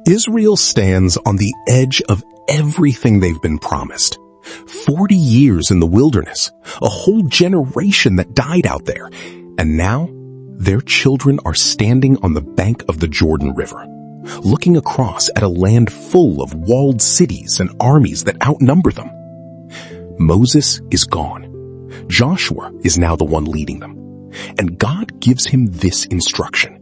Israel stands on the edge of everything they've been promised. 40 years in the wilderness, a whole generation that died out there, and now their children are standing on the bank of the Jordan River, looking across at a land full of walled cities and armies that outnumber them. Moses is gone. Joshua is now the one leading them, and God gives him this instruction.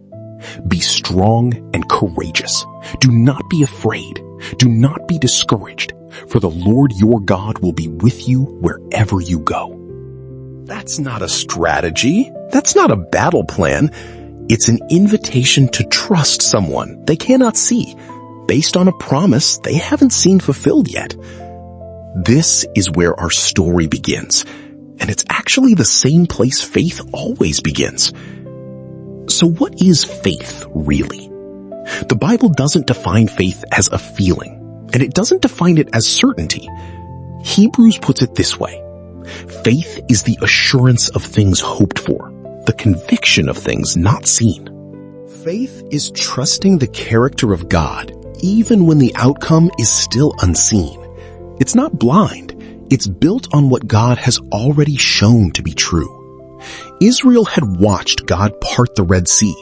Be strong and courageous. Do not be afraid. Do not be discouraged, for the Lord your God will be with you wherever you go. That's not a strategy. That's not a battle plan. It's an invitation to trust someone they cannot see, based on a promise they haven't seen fulfilled yet. This is where our story begins, and it's actually the same place faith always begins. So what is faith, really? The Bible doesn't define faith as a feeling, and it doesn't define it as certainty. Hebrews puts it this way. Faith is the assurance of things hoped for, the conviction of things not seen. Faith is trusting the character of God, even when the outcome is still unseen. It's not blind. It's built on what God has already shown to be true. Israel had watched God part the Red Sea.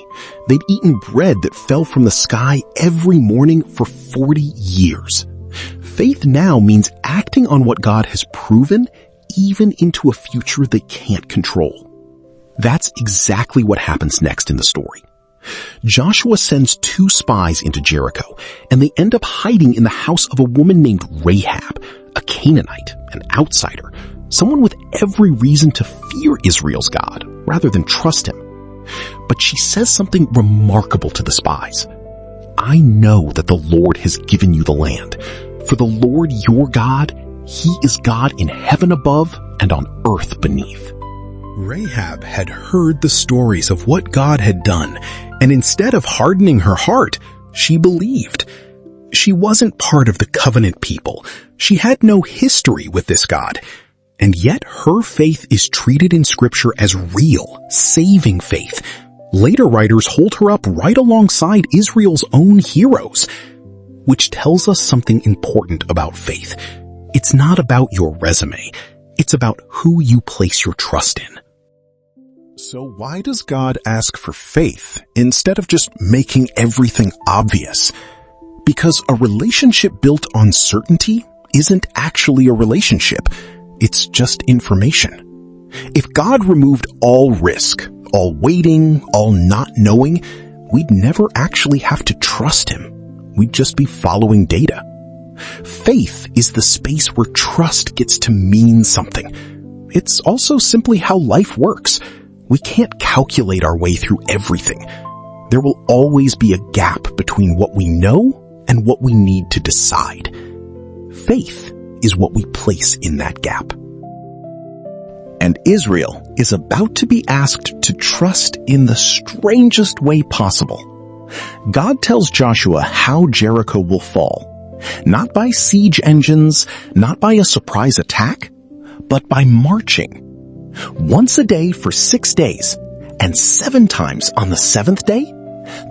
They'd eaten bread that fell from the sky every morning for 40 years. Faith now means acting on what God has proven, even into a future they can't control. That's exactly what happens next in the story. Joshua sends 2 spies into Jericho, and they end up hiding in the house of a woman named Rahab, a Canaanite, an outsider, someone with every reason to fear Israel's God rather than trust him. But she says something remarkable to the spies. I know that the Lord has given you the land. For the Lord your God, he is God in heaven above and on earth beneath. Rahab had heard the stories of what God had done, and instead of hardening her heart, she believed. She wasn't part of the covenant people. She had no history with this God. And yet her faith is treated in Scripture as real, saving faith. Later writers hold her up right alongside Israel's own heroes, which tells us something important about faith. It's not about your resume. It's about who you place your trust in. So why does God ask for faith instead of just making everything obvious? Because a relationship built on certainty isn't actually a relationship. It's just information. If God removed all risk, all waiting, all not knowing, we'd never actually have to trust him. We'd just be following data. Faith is the space where trust gets to mean something. It's also simply how life works. We can't calculate our way through everything. There will always be a gap between what we know and what we need to decide. Faith is what we place in that gap. And Israel is about to be asked to trust in the strangest way possible. God tells Joshua how Jericho will fall, not by siege engines, not by a surprise attack, but by marching. Once a day for 6 days, and 7 times on the 7th day,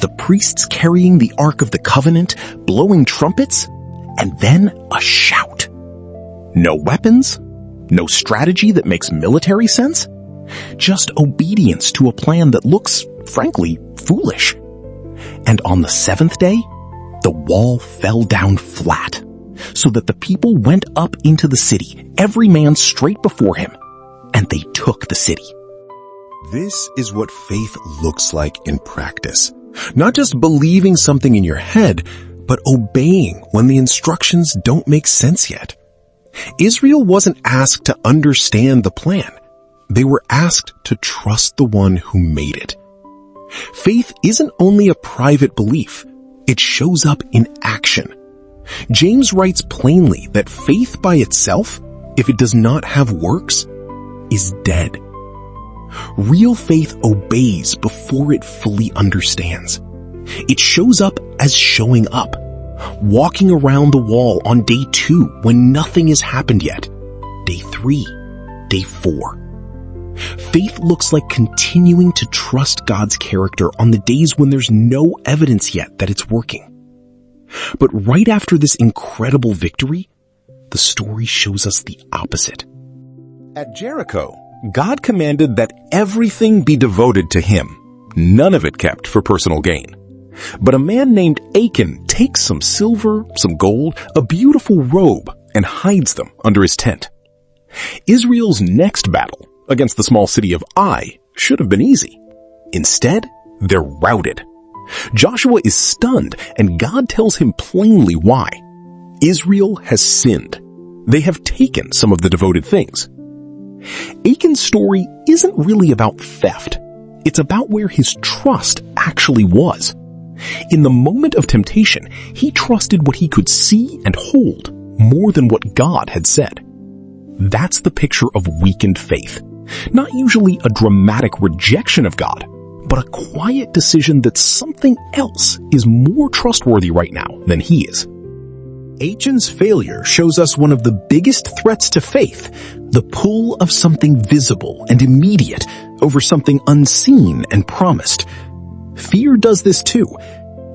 the priests carrying the Ark of the Covenant, blowing trumpets, and then a shout. No weapons, no strategy that makes military sense, just obedience to a plan that looks, frankly, foolish. And on the 7th day, the wall fell down flat, so that the people went up into the city, every man straight before him, and they took the city. This is what faith looks like in practice. Not just believing something in your head, but obeying when the instructions don't make sense yet. Israel wasn't asked to understand the plan. They were asked to trust the one who made it. Faith isn't only a private belief. It shows up in action. James writes plainly that faith by itself, if it does not have works, is dead. Real faith obeys before it fully understands. It shows up as showing up, walking around the wall on day 2 when nothing has happened yet, day 3, day 4. Faith looks like continuing to trust God's character on the days when there's no evidence yet that it's working. But right after this incredible victory, the story shows us the opposite. At Jericho, God commanded that everything be devoted to him, none of it kept for personal gain. But a man named Achan takes some silver, some gold, a beautiful robe, and hides them under his tent. Israel's next battle against the small city of Ai should have been easy. Instead, they're routed. Joshua is stunned, and God tells him plainly why. Israel has sinned. They have taken some of the devoted things. Achan's story isn't really about theft. It's about where his trust actually was. In the moment of temptation, he trusted what he could see and hold more than what God had said. That's the picture of weakened faith. Not usually a dramatic rejection of God, but a quiet decision that something else is more trustworthy right now than he is. Achan's failure shows us one of the biggest threats to faith, the pull of something visible and immediate over something unseen and promised. Fear does this too.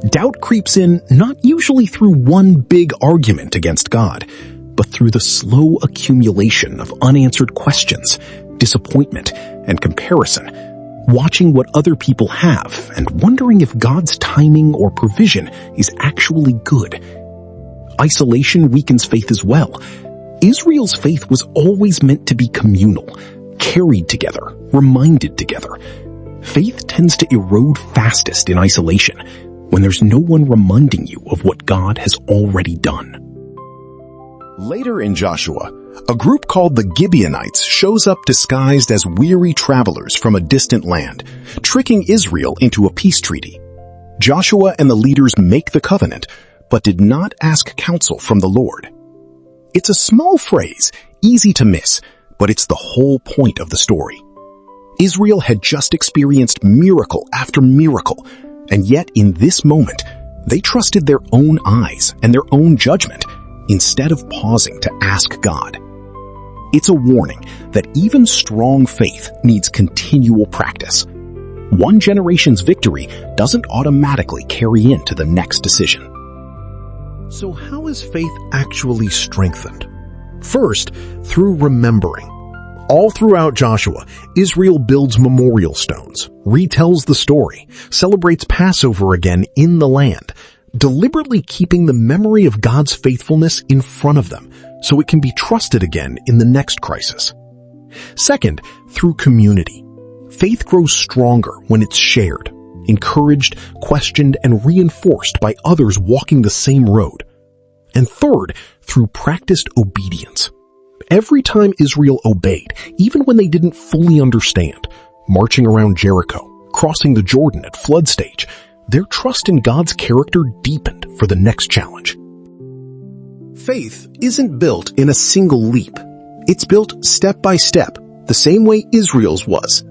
Doubt creeps in not usually through one big argument against God, but through the slow accumulation of unanswered questions, disappointment, and comparison, watching what other people have and wondering if God's timing or provision is actually good. Isolation weakens faith as well. Israel's faith was always meant to be communal, carried together, reminded together. Faith tends to erode fastest in isolation, when there's no one reminding you of what God has already done. Later in Joshua, a group called the Gibeonites shows up disguised as weary travelers from a distant land, tricking Israel into a peace treaty. Joshua and the leaders make the covenant, but did not ask counsel from the Lord. It's a small phrase, easy to miss, but it's the whole point of the story. Israel had just experienced miracle after miracle, and yet in this moment, they trusted their own eyes and their own judgment instead of pausing to ask God. It's a warning that even strong faith needs continual practice. One generation's victory doesn't automatically carry into the next decision. So how is faith actually strengthened? First, through remembering. All throughout Joshua, Israel builds memorial stones, retells the story, celebrates Passover again in the land, deliberately keeping the memory of God's faithfulness in front of them so it can be trusted again in the next crisis. Second, through community. Faith grows stronger when it's shared, encouraged, questioned, and reinforced by others walking the same road. And third, through practiced obedience. Every time Israel obeyed, even when they didn't fully understand, marching around Jericho, crossing the Jordan at flood stage, their trust in God's character deepened for the next challenge. Faith isn't built in a single leap. It's built step by step, the same way Israel's was.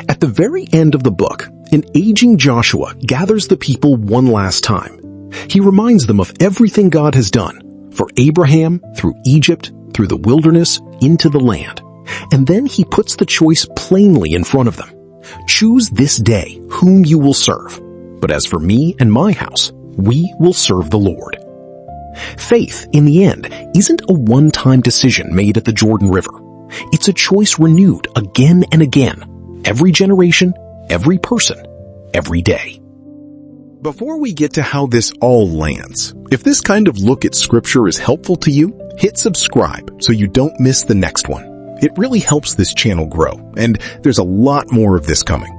At the very end of the book, an aging Joshua gathers the people one last time. He reminds them of everything God has done, for Abraham, through Egypt, through the wilderness, into the land. And then he puts the choice plainly in front of them. Choose this day whom you will serve. But as for me and my house, we will serve the Lord. Faith, in the end, isn't a one-time decision made at the Jordan River. It's a choice renewed again and again, every generation, every person, every day. Before we get to how this all lands, if this kind of look at Scripture is helpful to you, hit subscribe so you don't miss the next one. It really helps this channel grow, and there's a lot more of this coming.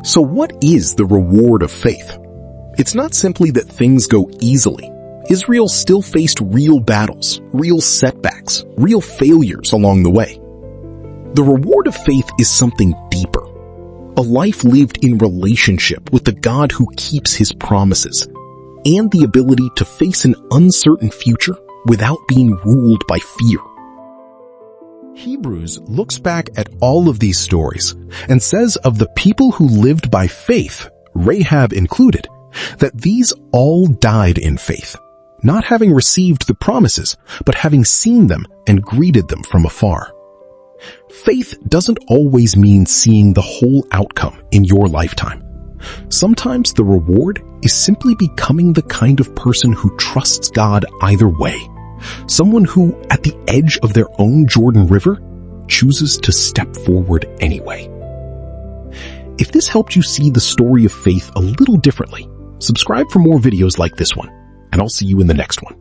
So what is the reward of faith? It's not simply that things go easily. Israel still faced real battles, real setbacks, real failures along the way. The reward of faith is something deeper. A life lived in relationship with the God who keeps his promises, and the ability to face an uncertain future without being ruled by fear. Hebrews looks back at all of these stories and says of the people who lived by faith, Rahab included, that these all died in faith, not having received the promises, but having seen them and greeted them from afar. Faith doesn't always mean seeing the whole outcome in your lifetime. Sometimes the reward is simply becoming the kind of person who trusts God either way. Someone who, at the edge of their own Jordan River, chooses to step forward anyway. If this helped you see the story of faith a little differently, subscribe for more videos like this one, and I'll see you in the next one.